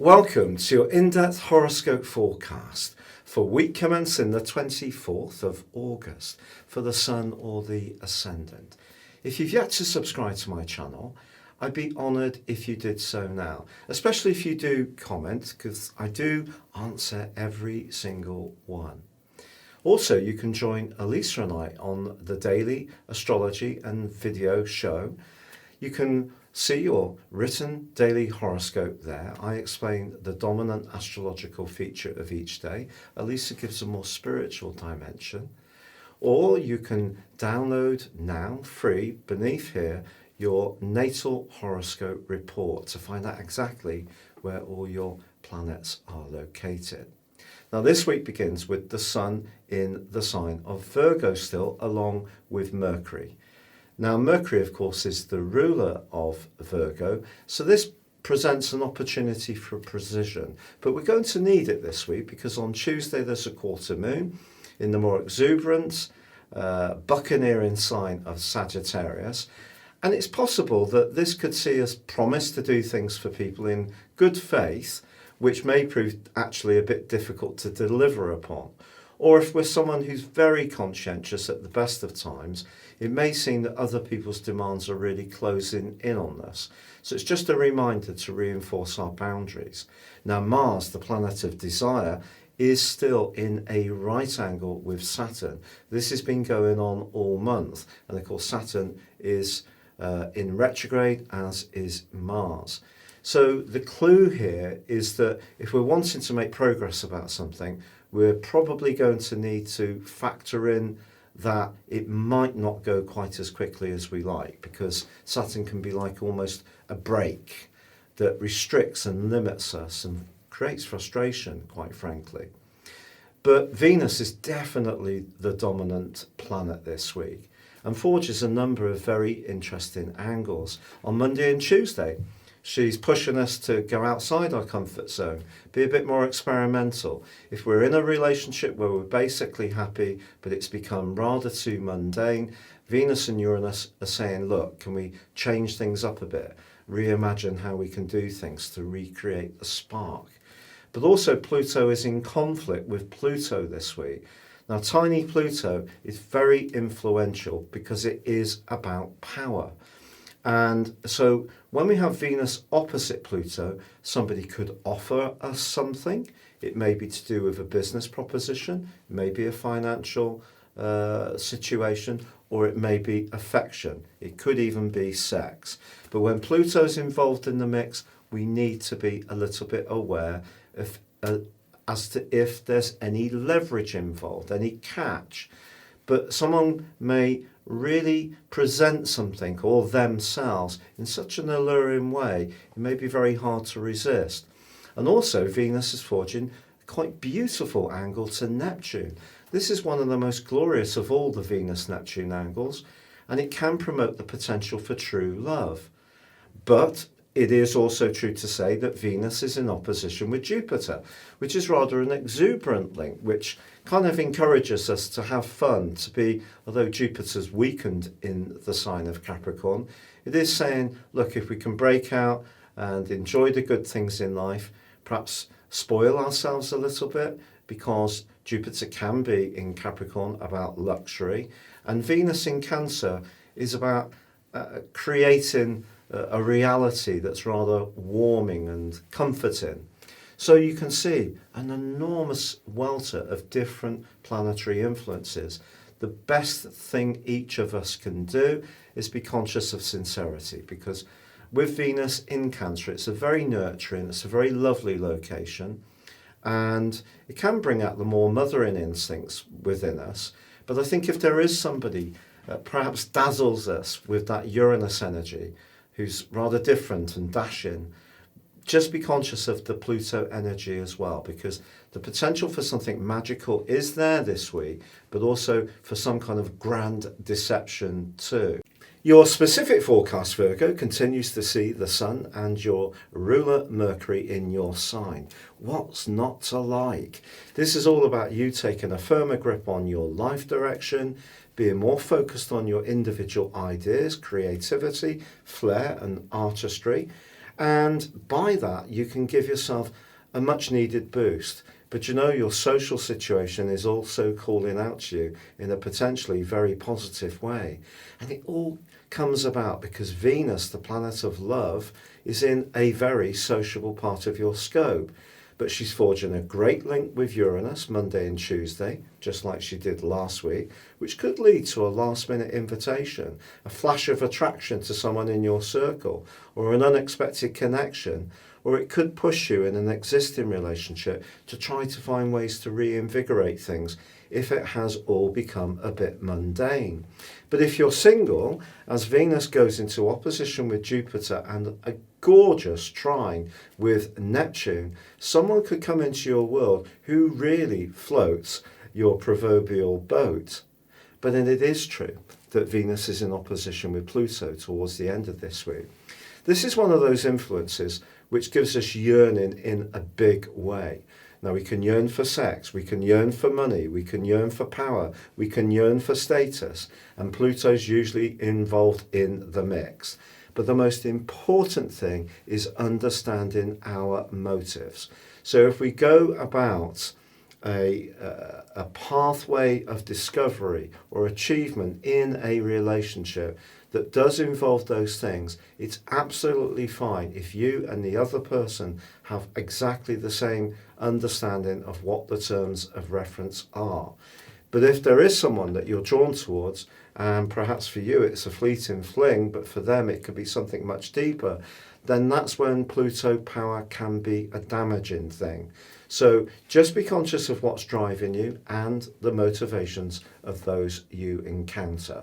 Welcome to your in-depth horoscope forecast for week commencing the 24th of August for the Sun or the Ascendant. If you've yet to subscribe to my channel, I'd be honoured if you did so now, especially if you do comment, because I do answer every single one. Also, you can join Elisa and I on the daily astrology and video show. You can see your written daily horoscope there. I explain the dominant astrological feature of each day. Elisa gives a more spiritual dimension. Or you can download now, free, beneath here, your natal horoscope report to find out exactly where all your planets are located. Now this week begins with the Sun in the sign of Virgo still, along with Mercury. Now Mercury, of course, is the ruler of Virgo, so this presents an opportunity for precision. But we're going to need it this week because on Tuesday there's a quarter moon in the more exuberant, buccaneering sign of Sagittarius. And it's possible that this could see us promise to do things for people in good faith, which may prove actually a bit difficult to deliver upon. Or if we're someone who's very conscientious at the best of times, it may seem that other people's demands are really closing in on us. So it's just a reminder to reinforce our boundaries. Now Mars, the planet of desire, is still in a right angle with Saturn. This has been going on all month. And of course Saturn is in retrograde, as is Mars. So the clue here is that if we're wanting to make progress about something, we're probably going to need to factor in that it might not go quite as quickly as we like, because Saturn can be like almost a brake that restricts and limits us and creates frustration, quite frankly. But Venus is definitely the dominant planet this week and forges a number of very interesting angles. On Monday and Tuesday, she's pushing us to go outside our comfort zone, be a bit more experimental. If we're in a relationship where we're basically happy, but it's become rather too mundane, Venus and Uranus are saying, look, can we change things up a bit? Reimagine how we can do things to recreate the spark. But also Pluto is in conflict with Pluto this week. Now, tiny Pluto is very influential because it is about power. And so when we have Venus opposite Pluto, somebody could offer us something. It may be to do with a business proposition, it may be a financial situation, or it may be affection. It could even be sex. But when Pluto's involved in the mix, we need to be a little bit aware of as to if there's any leverage involved, any catch. But someone may really present something or themselves in such an alluring way, it may be very hard to resist. And also Venus is forging a quite beautiful angle to Neptune. This is one of the most glorious of all the Venus-Neptune angles, and it can promote the potential for true love. But it is also true to say that Venus is in opposition with Jupiter, which is rather an exuberant link, which kind of encourages us to have fun, to be, although Jupiter's weakened in the sign of Capricorn, it is saying, look, if we can break out and enjoy the good things in life, perhaps spoil ourselves a little bit, because Jupiter can be in Capricorn about luxury, and Venus in Cancer is about creating a reality that's rather warming and comforting. So you can see an enormous welter of different planetary influences. The best thing each of us can do is be conscious of sincerity, because with Venus in Cancer, it's a very nurturing, it's a very lovely location, and it can bring out the more mothering instincts within us. But I think if there is somebody perhaps dazzles us with that Uranus energy, who's rather different and dashing, just be conscious of the Pluto energy as well, because the potential for something magical is there this week, but also for some kind of grand deception too. Your specific forecast, Virgo, continues to see the Sun and your ruler Mercury in your sign. What's not to like? This is all about you taking a firmer grip on your life direction, being more focused on your individual ideas, creativity, flair and artistry, And by that, you can give yourself a much needed boost. But you know, your social situation is also calling out to you in a potentially very positive way. And it all comes about because Venus, the planet of love, is in a very sociable part of your scope. But she's forging a great link with Uranus Monday and Tuesday, just like she did last week, which could lead to a last-minute invitation, a flash of attraction to someone in your circle, or an unexpected connection, or it could push you in an existing relationship to try to find ways to reinvigorate things if it has all become a bit mundane. But if you're single, as Venus goes into opposition with Jupiter and a gorgeous trine with Neptune, someone could come into your world who really floats your proverbial boat. But then it is true that Venus is in opposition with Pluto towards the end of this week. This is one of those influences which gives us yearning in a big way. Now, we can yearn for sex, we can yearn for money, we can yearn for power, we can yearn for status, and Pluto's usually involved in the mix. But the most important thing is understanding our motives. So if we go about a pathway of discovery or achievement in a relationship that does involve those things, it's absolutely fine if you and the other person have exactly the same understanding of what the terms of reference are. But if there is someone that you're drawn towards, and perhaps for you it's a fleeting fling, but for them it could be something much deeper, then that's when Pluto power can be a damaging thing. So just be conscious of what's driving you and the motivations of those you encounter.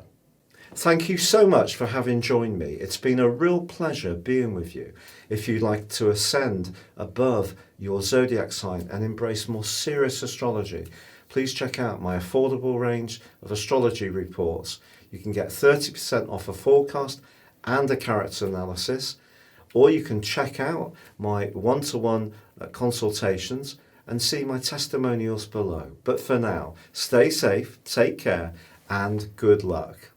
Thank you so much for having joined me. It's been a real pleasure being with you. If you'd like to ascend above your zodiac sign and embrace more serious astrology, please check out my affordable range of astrology reports. You can get 30% off a forecast and a character analysis, or you can check out my one-to-one consultations and see my testimonials below. But for now, stay safe, take care, and good luck.